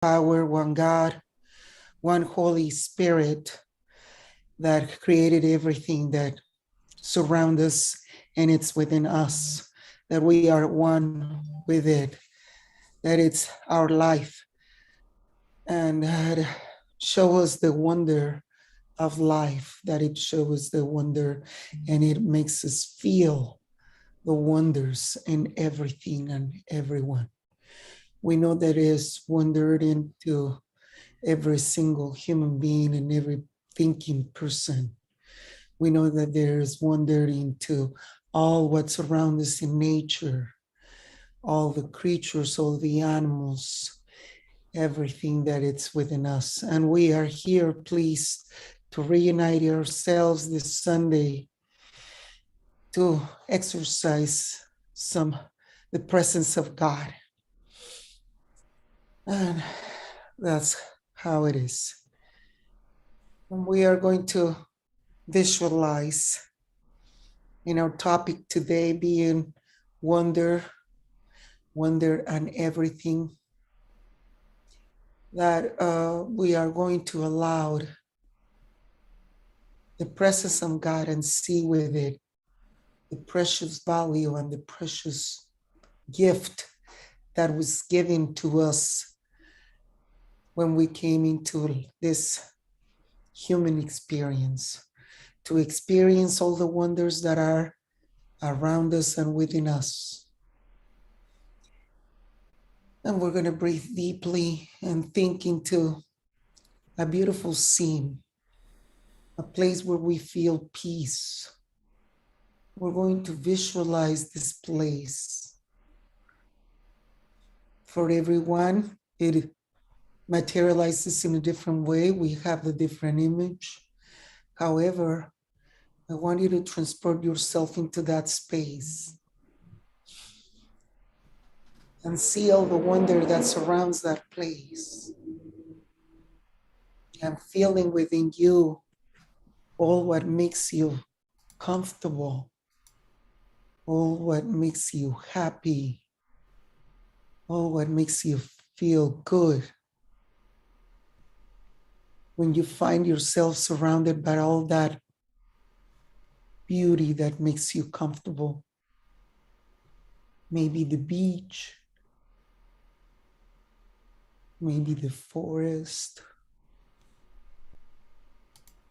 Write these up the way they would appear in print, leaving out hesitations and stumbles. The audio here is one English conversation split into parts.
power, one God, one Holy Spirit that created everything that surrounds us, and it's within us, that we are one with it, that it's our life, and that show us the wonder of life, that it shows the wonder, and it makes us feel the wonders in everything and everyone. We know that is wondered into every single human being and every thinking person. We know that there is wonder into all what surrounds us in nature, all the creatures, all the animals, everything that it's within us. And we are here pleased to reunite ourselves this Sunday to exercise the presence of God. And that's how it is. And we are going to visualize in our topic today being wonder and everything, that we are going to allow the presence of God and see with it the precious value and the precious gift that was given to us when we came into this human experience, to experience all the wonders that are around us and within us. And we're going to breathe deeply and think into a beautiful scene, a place where we feel peace. We're going to visualize this place. For everyone, it materializes in a different way. We have the different image. However, I want you to transport yourself into that space and see all the wonder that surrounds that place. And feeling within you all what makes you comfortable, all what makes you happy, all what makes you feel good. When you find yourself surrounded by all that beauty that makes you comfortable, maybe the beach, maybe the forest,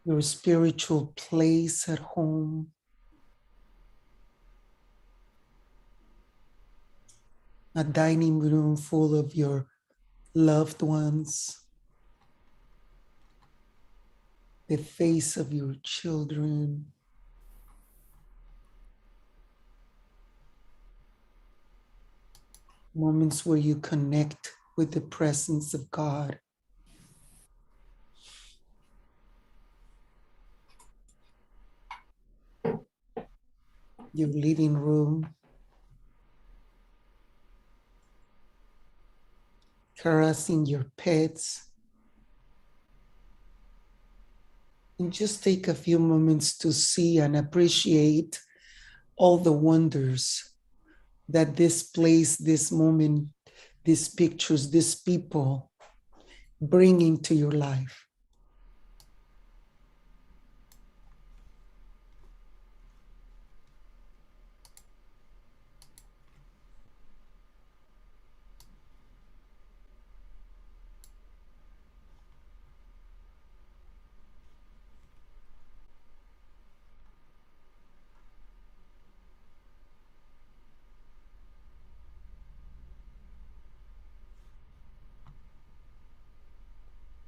your spiritual place at home, a dining room full of your loved ones, the face of your children, moments where you connect with the presence of God. Your living room, caressing your pets. And just take a few moments to see and appreciate all the wonders that this place, this moment, these pictures, these people bring into your life.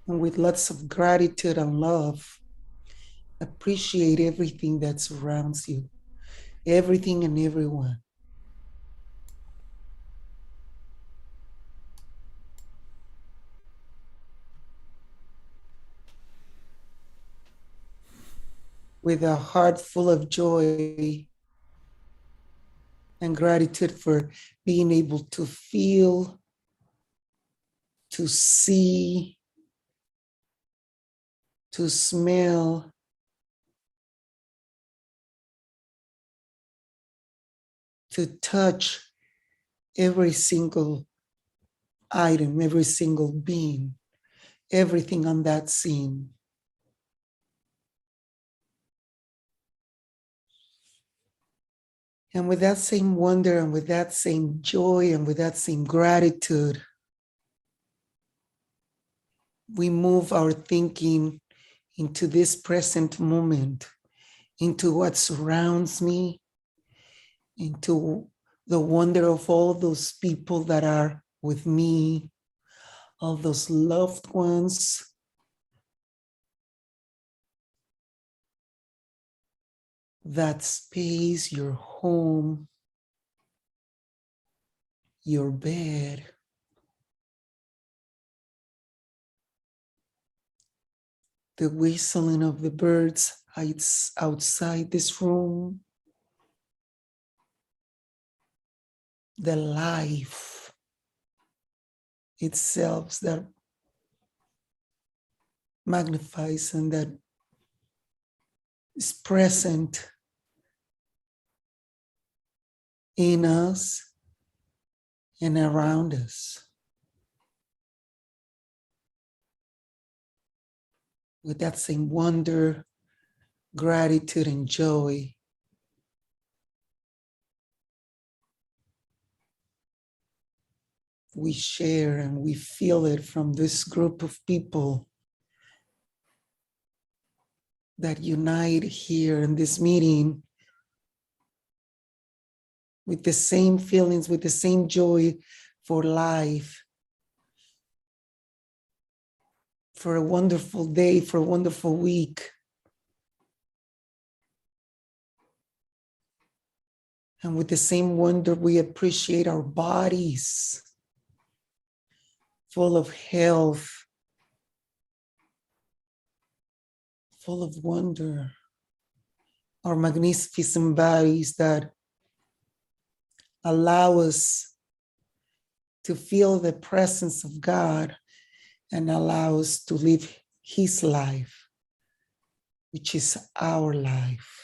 And with lots of gratitude and love, appreciate everything that surrounds you, everything and everyone. With a heart full of joy and gratitude for being able to feel, to see, to smell, to touch every single item, every single being, everything on that scene. And with that same wonder and with that same joy and with that same gratitude, we move our thinking into this present moment, into what surrounds me, into the wonder of all those people that are with me, all those loved ones, that space, your home, your bed, the whistling of the birds outside this room, the life itself that magnifies and that is present in us and around us. With that same wonder, gratitude, and joy, we share and we feel it from this group of people that unite here in this meeting with the same feelings, with the same joy for life, for a wonderful day, for a wonderful week. And with the same wonder, we appreciate our bodies full of health, full of wonder, our magnificent bodies that allow us to feel the presence of God and allow us to live His life, which is our life.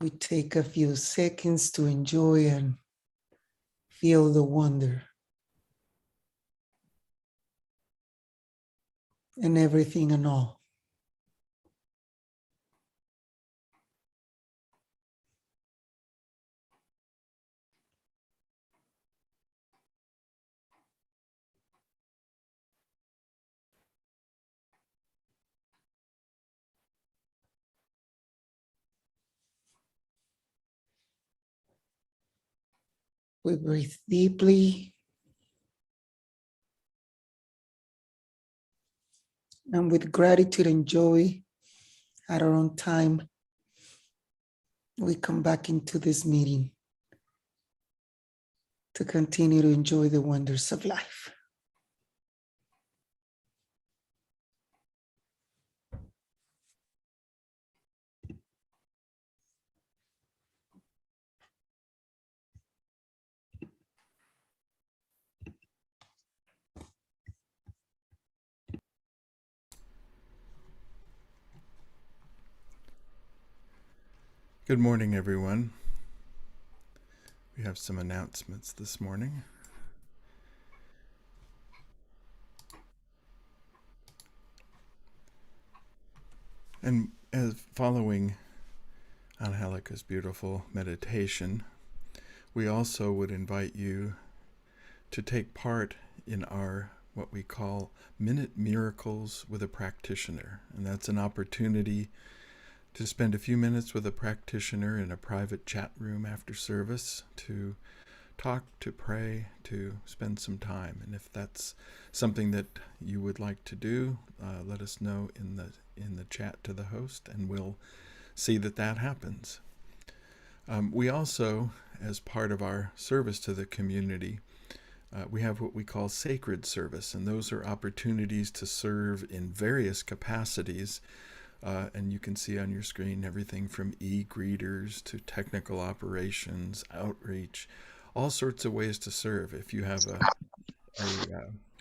We take a few seconds to enjoy and feel the wonder and everything and all. We breathe deeply and with gratitude and joy at our own time, we come back into this meeting to continue to enjoy the wonders of life. Good morning, everyone. We have some announcements this morning. And as following Angelika's beautiful meditation, we also would invite you to take part in our what we call Minute Miracles with a Practitioner. And that's an opportunity to spend a few minutes with a practitioner in a private chat room after service to talk, to pray, to spend some time. And if that's something that you would like to do, let us know in the chat to the host, and we'll see that happens. We also, as part of our service to the community, we have what we call sacred service, and those are opportunities to serve in various capacities. And you can see on your screen everything from e-greeters to technical operations, outreach, all sorts of ways to serve. If you have a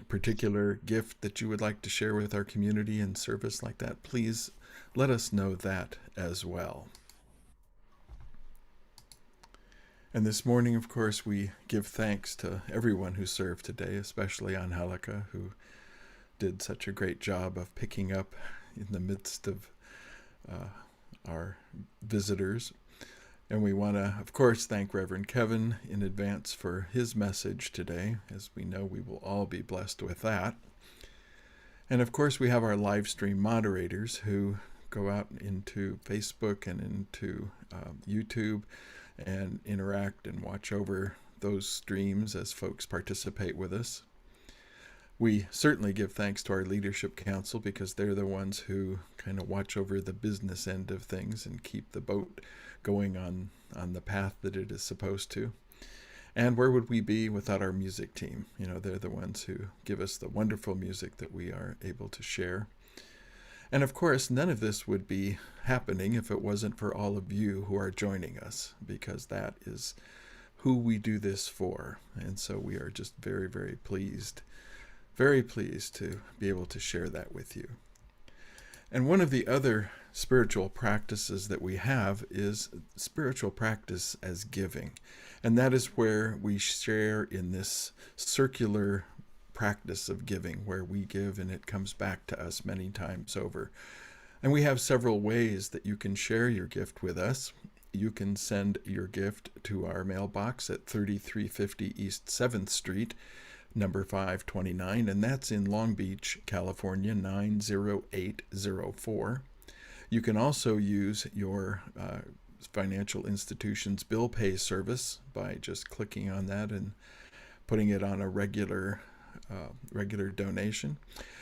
particular gift that you would like to share with our community in service like that, please let us know that as well. And this morning, of course, we give thanks to everyone who served today, especially Angelica, who did such a great job of picking up in the midst of our visitors. And we want to, of course, thank Reverend Kevin in advance for his message today. As we know, we will all be blessed with that. And of course, we have our live stream moderators who go out into Facebook and into YouTube and interact and watch over those streams as folks participate with us. We certainly give thanks to our leadership council because they're the ones who kind of watch over the business end of things and keep the boat going on the path that it is supposed to. And where would we be without our music team? You know, they're the ones who give us the wonderful music that we are able to share. And of course, none of this would be happening if it wasn't for all of you who are joining us, because that is who we do this for. And so we are just very, very pleased to be able to share that with you. And one of the other spiritual practices that we have is spiritual practice as giving. And that is where we share in this circular practice of giving, where we give and it comes back to us many times over. And we have several ways that you can share your gift with us. You can send your gift to our mailbox at 3350 East 7th Street, number 529, and that's in Long Beach, California, 90804. You can also use your financial institution's bill pay service by just clicking on that and putting it on a regular donation.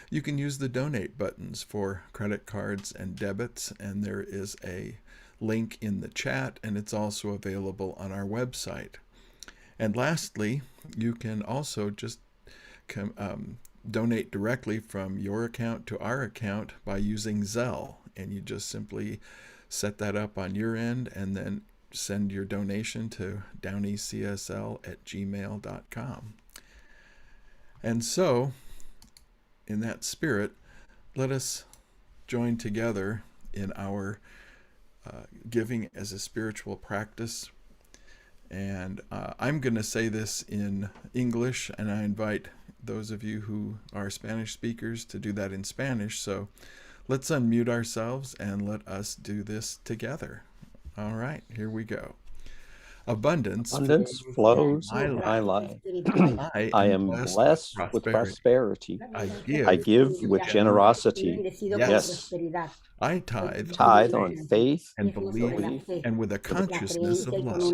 You can use the donate buttons for credit cards and debits, and there is a link in the chat, and it's also available on our website. And lastly, you can also just donate directly from your account to our account by using Zelle, and you just simply set that up on your end and then send your donation to downeycsl@gmail.com. And so, in that spirit, let us join together in our giving as a spiritual practice. And I'm going to say this in English, and I invite those of you who are Spanish speakers to do that in Spanish. So let's unmute ourselves and let us do this together. All right, here we go. Abundance flows in my life. I am blessed with prosperity. I give with generosity. Yes. I tithe on faith and belief and with a consciousness of love.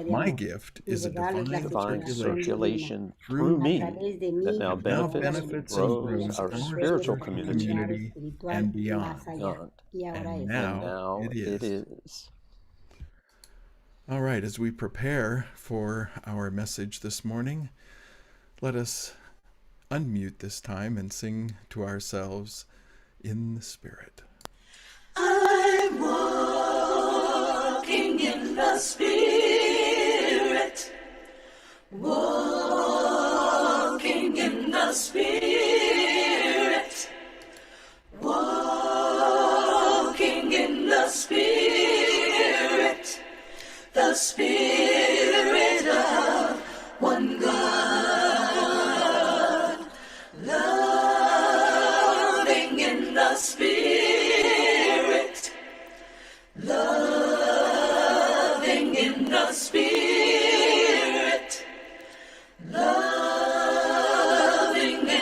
My gift is a divine circulation through me that now benefits and grows our spiritual community and beyond. And now it is. All right, as we prepare for our message this morning, let us unmute this time and sing to ourselves in the Spirit. I'm walking in the Spirit, walking in the Spirit, walking in the Spirit, the Spirit of one God, loving in the Spirit, loving in the Spirit, loving in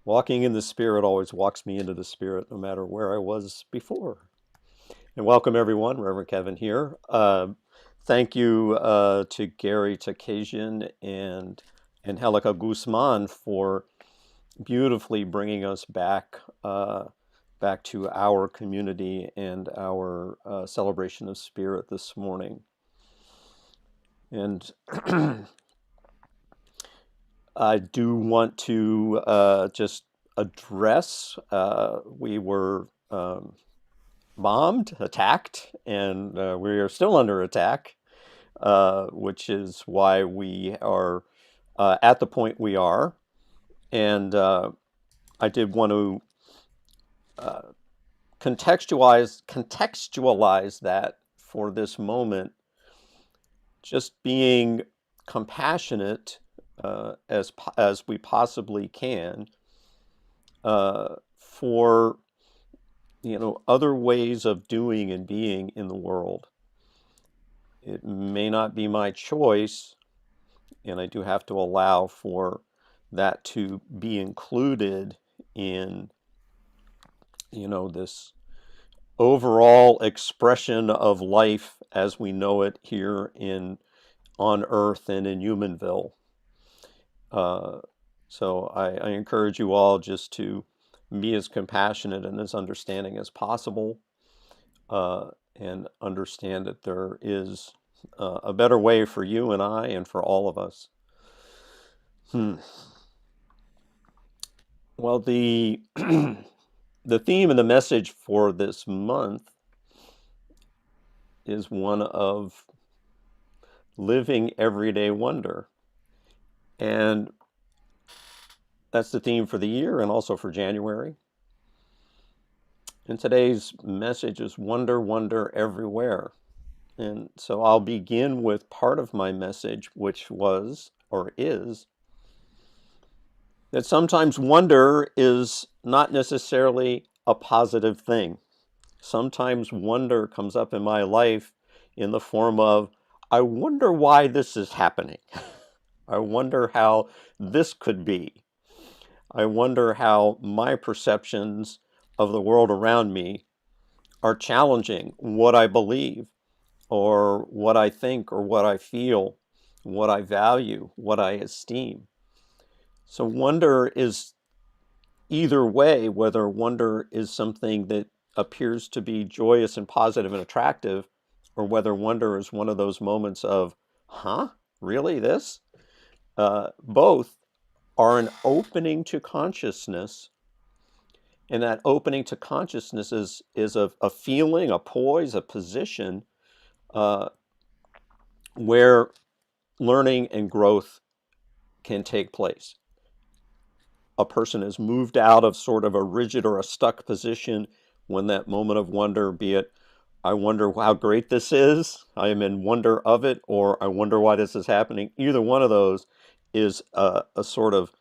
Walking in the Spirit always walks me into the Spirit, no matter where I was before. And welcome, everyone. Reverend Kevin here. Thank you to Gary Takasian and Angelica Guzman for beautifully bringing us back to our community and our celebration of Spirit this morning. And I do want to just address, we were bombed, attacked, and we are still under attack, which is why we are at the point we are. And I did want to contextualize that for this moment, just being compassionate as we possibly can for other ways of doing and being in the world. It may not be my choice, and I do have to allow for that to be included in this overall expression of life as we know it here on Earth and in Humanville. So I encourage you all just to be as compassionate and as understanding as possible, and understand that there is a better way for you and I and for all of us. Well, the theme and the message for this month is one of living everyday wonder. And that's the theme for the year and also for January. And today's message is wonder, wonder everywhere. And so I'll begin with part of my message, which was, or is, that sometimes wonder is not necessarily a positive thing. Sometimes wonder comes up in my life in the form of, I wonder why this is happening. I wonder how this could be. I wonder how my perceptions of the world around me are challenging what I believe, or what I think, or what I feel, what I value, what I esteem. So wonder is either way, whether wonder is something that appears to be joyous and positive and attractive, or whether wonder is one of those moments of, huh, really this? Both are an opening to consciousness. And that opening to consciousness is a feeling, a poise, a position where learning and growth can take place. A person is moved out of sort of a rigid or a stuck position when that moment of wonder, be it, I wonder how great this is, I am in wonder of it, or I wonder why this is happening. Either one of those is a sort of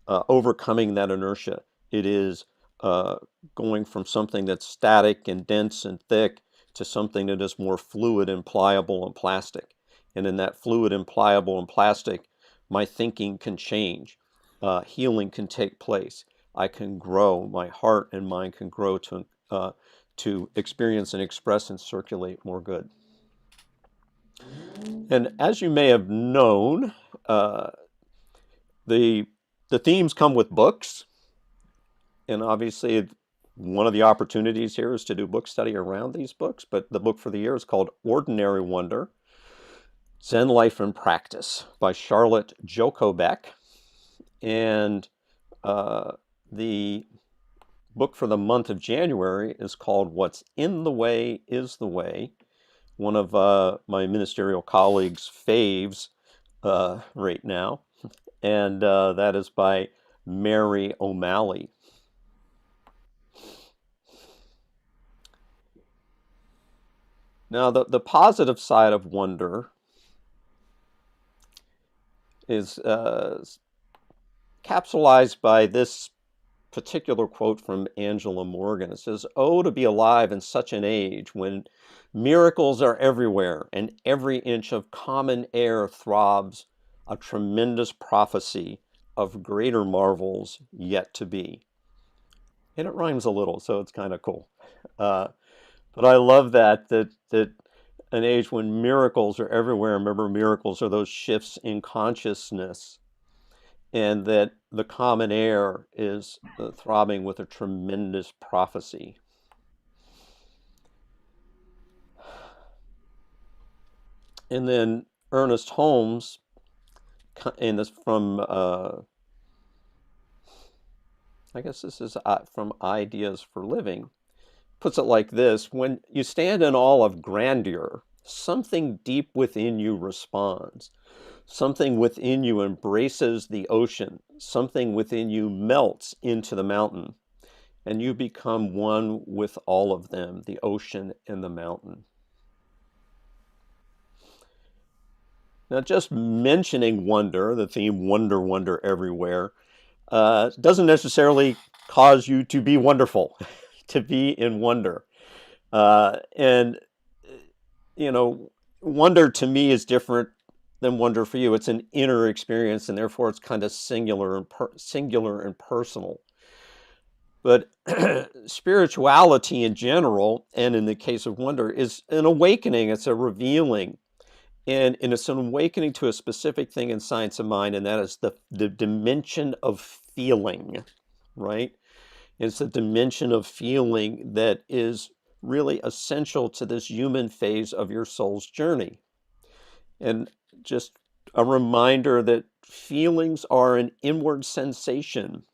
overcoming that inertia. It is going from something that's static and dense and thick to something that is more fluid and pliable and plastic. And in that fluid and pliable and plastic, my thinking can change. Healing can take place. I can grow. My heart and mind can grow to experience and express and circulate more good. And as you may have known, the themes come with books. And obviously, one of the opportunities here is to do book study around these books. But the book for the year is called Ordinary Wonder, Zen Life and Practice by Charlotte Joko-Beck. And the book for the month of January is called What's in the Way is the Way, one of my ministerial colleagues' faves right now. And that is by Mary O'Malley. Now, the positive side of wonder is capsulized by this particular quote from Angela Morgan. It says, "Oh, to be alive in such an age when miracles are everywhere and every inch of common air throbs a tremendous prophecy of greater marvels yet to be." And it rhymes a little, so it's kind of cool. But I love that an age when miracles are everywhere. Remember, miracles are those shifts in consciousness, and that the common air is throbbing with a tremendous prophecy. And then Ernest Holmes, and this from, I guess this is from Ideas for Living, puts it like this: when you stand in awe of grandeur, something deep within you responds. Something within you embraces the ocean. Something within you melts into the mountain. And you become one with all of them, the ocean and the mountain. Now, just mentioning wonder, the theme wonder, wonder everywhere, doesn't necessarily cause you to be wonderful, to be in wonder. And, you know, wonder to me is different than wonder for you. It's an inner experience, and therefore it's kind of singular and personal. But spirituality in general, and in the case of wonder, is an awakening. It's a revealing. And it's an awakening to a specific thing in science of mind, and that is the dimension of feeling, right? It's the dimension of feeling that is really essential to this human phase of your soul's journey. And just a reminder that feelings are an inward sensation,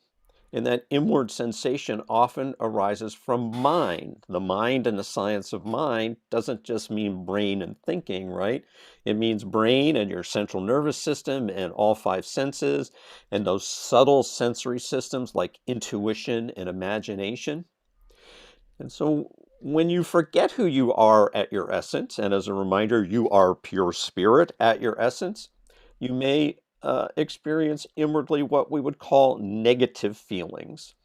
and that inward sensation often arises from mind. The mind and the science of mind doesn't just mean brain and thinking, right? It means brain and your central nervous system and all five senses and those subtle sensory systems like intuition and imagination. And so when you forget who you are at your essence, and as a reminder, you are pure spirit at your essence, you may experience inwardly what we would call negative feelings.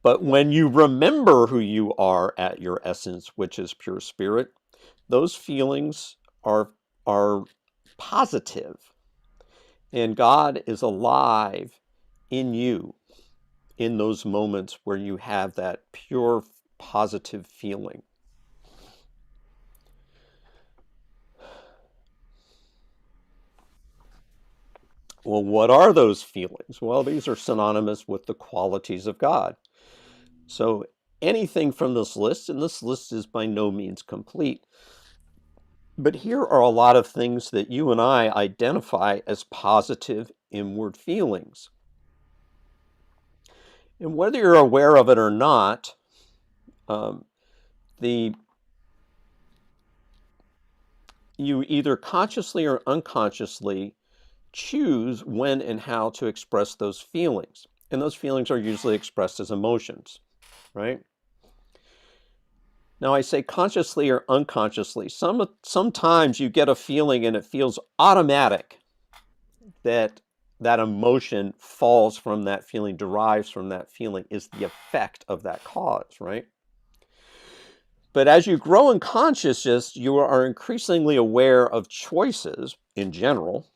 But when you remember who you are at your essence, which is pure spirit, those feelings are positive. And God is alive in you in those moments where you have that pure positive feeling. Well, what are those feelings? Well, these are synonymous with the qualities of God. So anything from this list, and this list is by no means complete, but here are a lot of things that you and I identify as positive inward feelings. And whether you're aware of it or not, you either consciously or unconsciously choose when and how to express those feelings. And those feelings are usually expressed as emotions, right? Now, I say consciously or unconsciously. Sometimes you get a feeling and it feels automatic that that emotion falls from that feeling, derives from that feeling, is the effect of that cause, right? But as you grow in consciousness, you are increasingly aware of choices in general.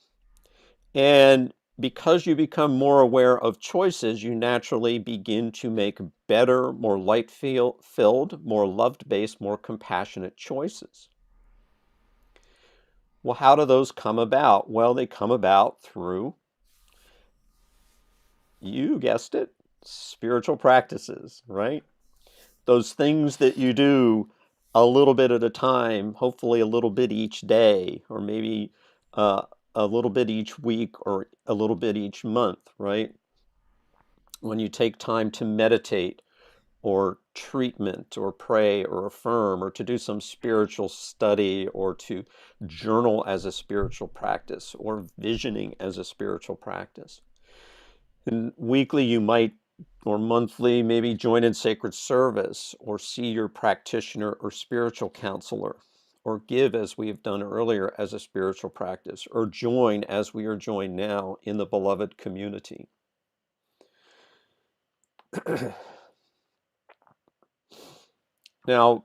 And because you become more aware of choices, you naturally begin to make better, more light-filled, more love-based, more compassionate choices. Well, how do those come about? Well, they come about through, you guessed it, spiritual practices, right? Those things that you do a little bit at a time, hopefully a little bit each day, or maybe a little bit each week, or a little bit each month, right? When you take time to meditate, or treatment, or pray, or affirm, or to do some spiritual study, or to journal as a spiritual practice, or visioning as a spiritual practice. And weekly, you might, or monthly, maybe join in sacred service, or see your practitioner or spiritual counselor, or give, as we have done earlier, as a spiritual practice, or join, as we are joined now, in the beloved community. Now,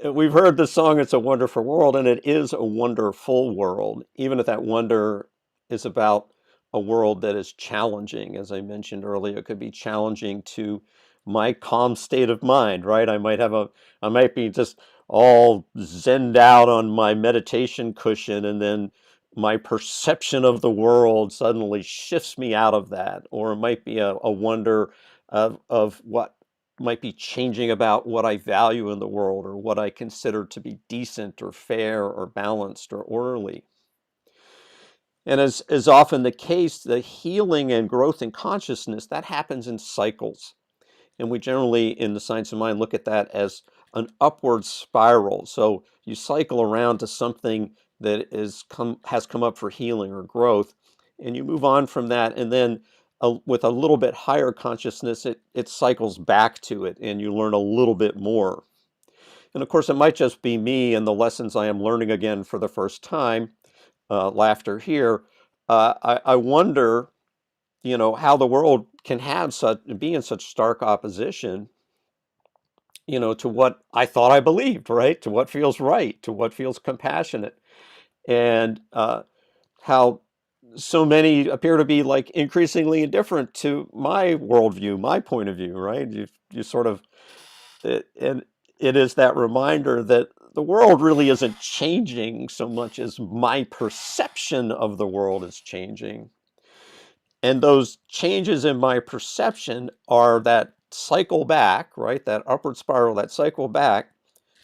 we've heard the song, It's a Wonderful World, and it is a wonderful world, even if that wonder is about a world that is challenging. As I mentioned earlier, it could be challenging to my calm state of mind, right? I might be just all zenned out on my meditation cushion, and then my perception of the world suddenly shifts me out of that. Or it might be a wonder of what might be changing about what I value in the world, or what I consider to be decent, or fair, or balanced, or orderly. And as is often the case, the healing and growth in consciousness, that happens in cycles. And we generally, in the science of mind, look at that as an upward spiral. So you cycle around to something that has come up for healing or growth, and you move on from that, and then with a little bit higher consciousness, it cycles back to it, and you learn a little bit more. And of course, it might just be me and the lessons I am learning again for the first time, laughter here. I wonder, how the world can be in such stark opposition, to what I thought I believed, right? To what feels right, to what feels compassionate, and how so many appear to be like increasingly indifferent to my worldview, my point of view, right? You sort of, and it is that reminder that the world really isn't changing so much as my perception of the world is changing. And those changes in my perception are that cycle back, right? That upward spiral, that cycle back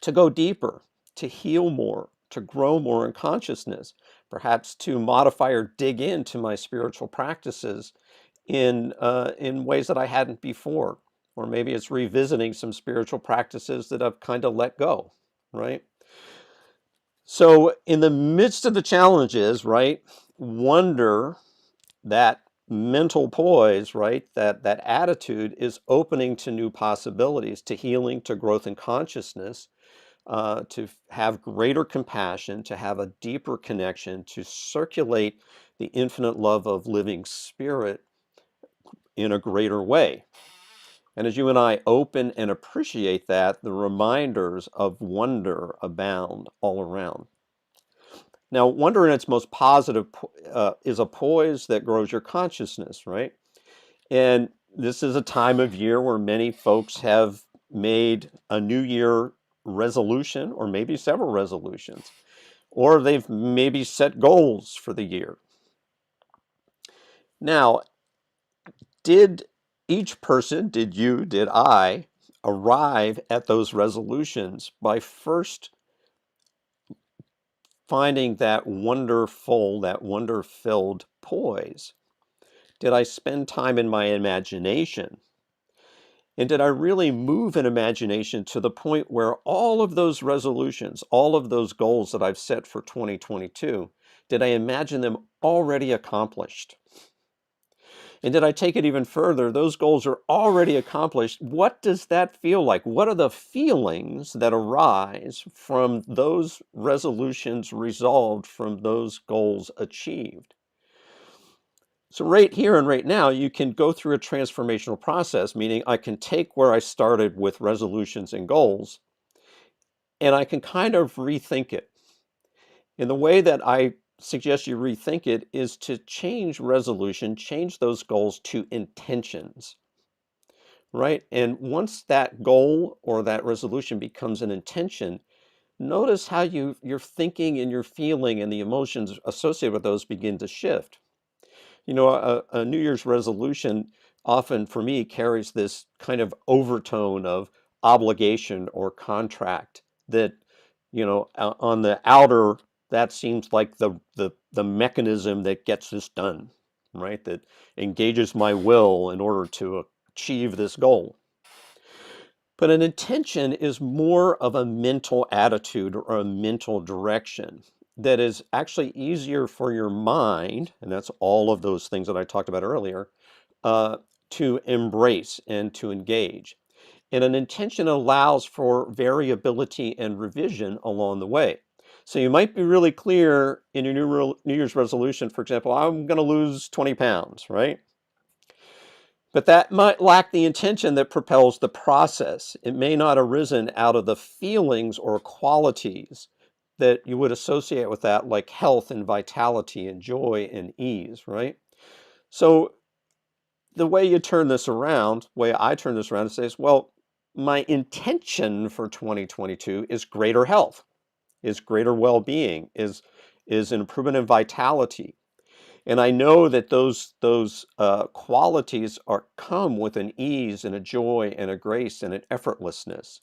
to go deeper, to heal more, to grow more in consciousness, perhaps to modify or dig into my spiritual practices in ways that I hadn't before. Or maybe it's revisiting some spiritual practices that I've kind of let go, right? So in the midst of the challenges, right, wonder, that mental poise, right, that attitude is opening to new possibilities, to healing, to growth in consciousness, to have greater compassion, to have a deeper connection, to circulate the infinite love of living spirit in a greater way. And as you and I open and appreciate that, the reminders of wonder abound all around. Now, wonder in its most positive is a poise that grows your consciousness, right? And this is a time of year where many folks have made a New Year resolution, or maybe several resolutions, or they've maybe set goals for the year. Now, did each person, did you, did I, arrive at those resolutions by first finding that wonderful, that wonder-filled poise? Did I spend time in my imagination? And did I really move in imagination to the point where all of those resolutions, all of those goals that I've set for 2022, did I imagine them already accomplished? And did I take it even further? Those goals are already accomplished. What does that feel like? What are the feelings that arise from those resolutions resolved, from those goals achieved? So right here and right now, you can go through a transformational process, meaning I can take where I started with resolutions and goals, and I can kind of rethink it. And the way that I suggest you rethink it is to change resolution, change those goals to intentions, right? And once that goal or that resolution becomes an intention, notice how your thinking and your feeling and the emotions associated with those begin to shift. You know, a New Year's resolution often for me carries this kind of overtone of obligation or contract that, you know, on the outer, that seems like the mechanism that gets this done, right? That engages my will in order to achieve this goal. But an intention is more of a mental attitude or a mental direction that is actually easier for your mind, and that's all of those things that I talked about earlier, to embrace and to engage. And an intention allows for variability and revision along the way. So you might be really clear in your New Year's resolution, for example, I'm going to lose 20 pounds, right? But that might lack the intention that propels the process. It may not have arisen out of the feelings or qualities that you would associate with that, like health and vitality and joy and ease, right? So the way you turn this around, the way I turn this around, is say, well, my intention for 2022 is greater health, is greater well-being, is an improvement in vitality. And I know that those qualities come with an ease and a joy and a grace and an effortlessness.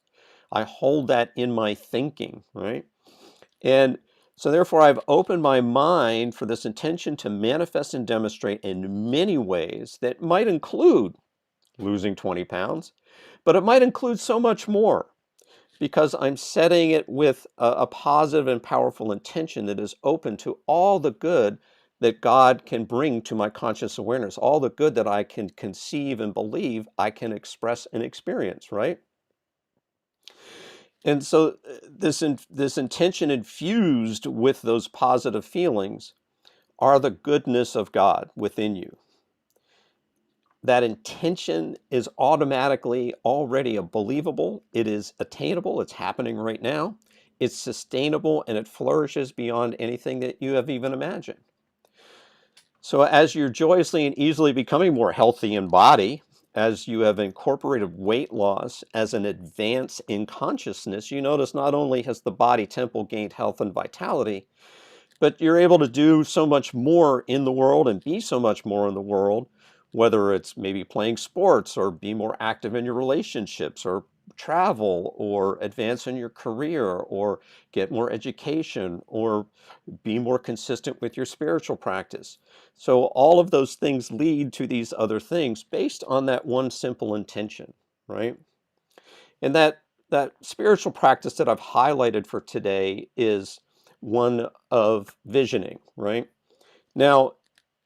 I hold that in my thinking, right? And so therefore I've opened my mind for this intention to manifest and demonstrate in many ways that might include losing 20 pounds, but it might include so much more, because I'm setting it with a positive and powerful intention that is open to all the good that God can bring to my conscious awareness, all the good that I can conceive and believe I can express and experience, right? And so this intention infused with those positive feelings are the goodness of God within you. That intention is automatically already believable. It is attainable. It's happening right now. It's sustainable, and it flourishes beyond anything that you have even imagined. So as you're joyously and easily becoming more healthy in body, as you have incorporated weight loss as an advance in consciousness, you notice not only has the body temple gained health and vitality, but you're able to do so much more in the world and be so much more in the world, whether it's maybe playing sports or be more active in your relationships or travel or advance in your career or get more education or be more consistent with your spiritual practice. So all of those things lead to these other things based on that one simple intention, right? And that spiritual practice that I've highlighted for today is one of visioning, right? Now,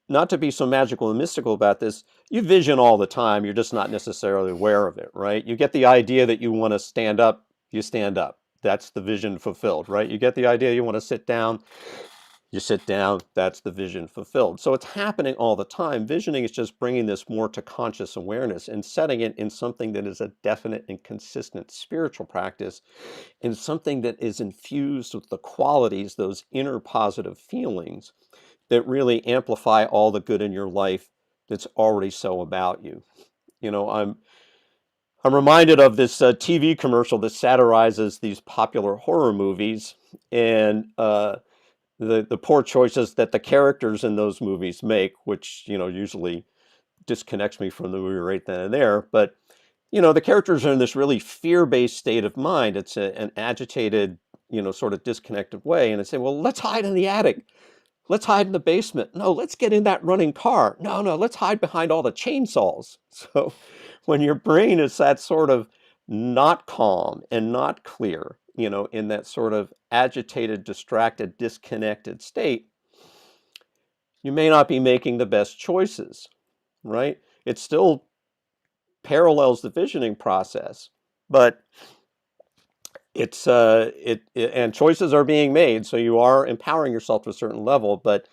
not to be so magical and mystical about this, you vision all the time. You're just not necessarily aware of it, right? You get the idea that you want to stand up, you stand up. That's the vision fulfilled, right? You get the idea you want to sit down, you sit down, that's the vision fulfilled. So it's happening all the time. Visioning is just bringing this more to conscious awareness and setting it in something that is a definite and consistent spiritual practice, and something that is infused with the qualities, those inner positive feelings that really amplify all the good in your life that's already so about you. You know, I'm reminded of this TV commercial that satirizes these popular horror movies, and the poor choices that the characters in those movies make, which, you know, usually disconnects me from the movie right then and there. But, you know, the characters are in this really fear-based state of mind. It's an agitated, you know, sort of disconnected way. And they say, well, let's hide in the attic. Let's hide in the basement. No, let's get in that running car. No, let's hide behind all the chainsaws. So when your brain is that sort of not calm and not clear, you know, in that sort of agitated, distracted, disconnected state, you may not be making the best choices, right? It still parallels the visioning process, but it's and choices are being made, so you are empowering yourself to a certain level. But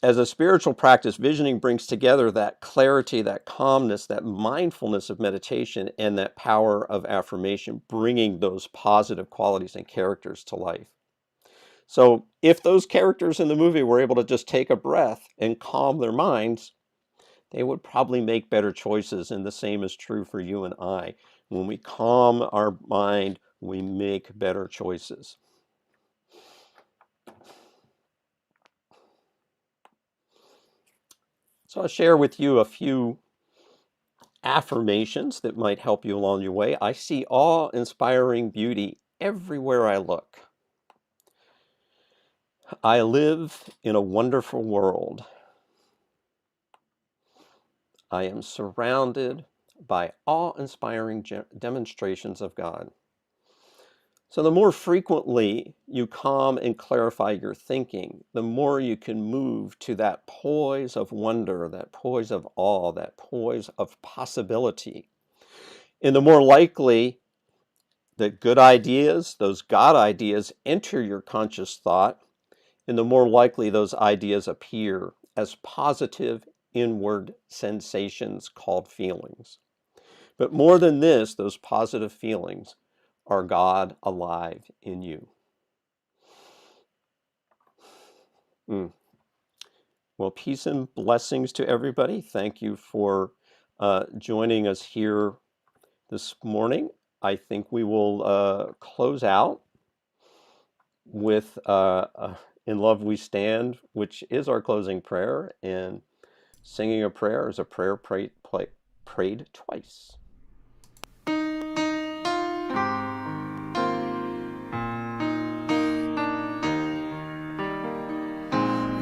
as a spiritual practice, visioning brings together that clarity, that calmness, that mindfulness of meditation, and that power of affirmation, bringing those positive qualities and characters to life. So if those characters in the movie were able to just take a breath and calm their minds, they would probably make better choices. And the same is true for you and I. When we calm our mind, we make better choices. So I'll share with you a few affirmations that might help you along your way. I see awe-inspiring beauty everywhere I look. I live in a wonderful world. I am surrounded by awe-inspiring demonstrations of God. So the more frequently you calm and clarify your thinking, the more you can move to that poise of wonder, that poise of awe, that poise of possibility. And the more likely that good ideas, those God ideas, enter your conscious thought, and the more likely those ideas appear as positive inward sensations called feelings. But more than this, those positive feelings are God alive in you. Well, peace and blessings to everybody. Thank you for joining us here this morning. I think we will close out with In Love We Stand, which is our closing prayer. And singing a prayer is a prayer prayed twice.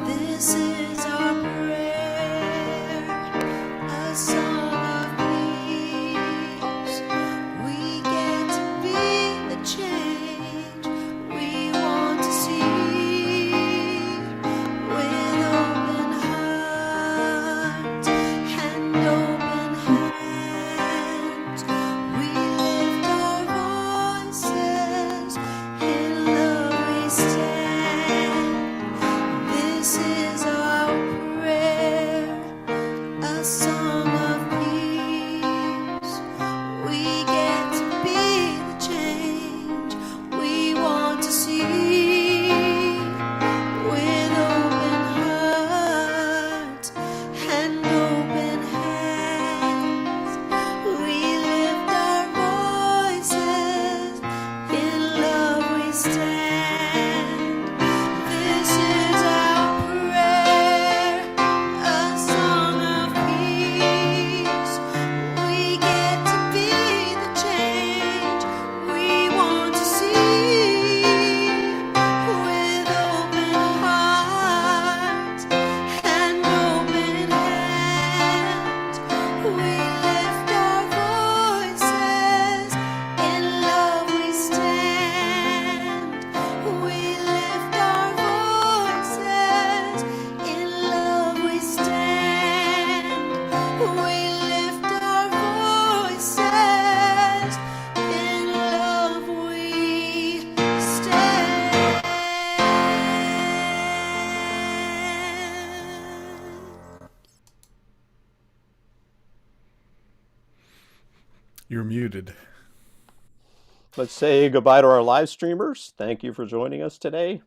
This is our prayer, a song of peace. We get to be the change we want to see. With open hearts and open hands, we lift our voices, in love we stand. This is our prayer, a song of peace. We get to be the change we want to see. With open hearts and open hands, we lift our voices, in love we stand. This is our prayer, a song of peace. We get to be the change we want to see. With open hearts and open hands, we lift our voices, in love we stand. We lift our voices, in love we stand. We lift our voices, in love we stand. You're muted. Let's say goodbye to our live streamers. Thank you for joining us today.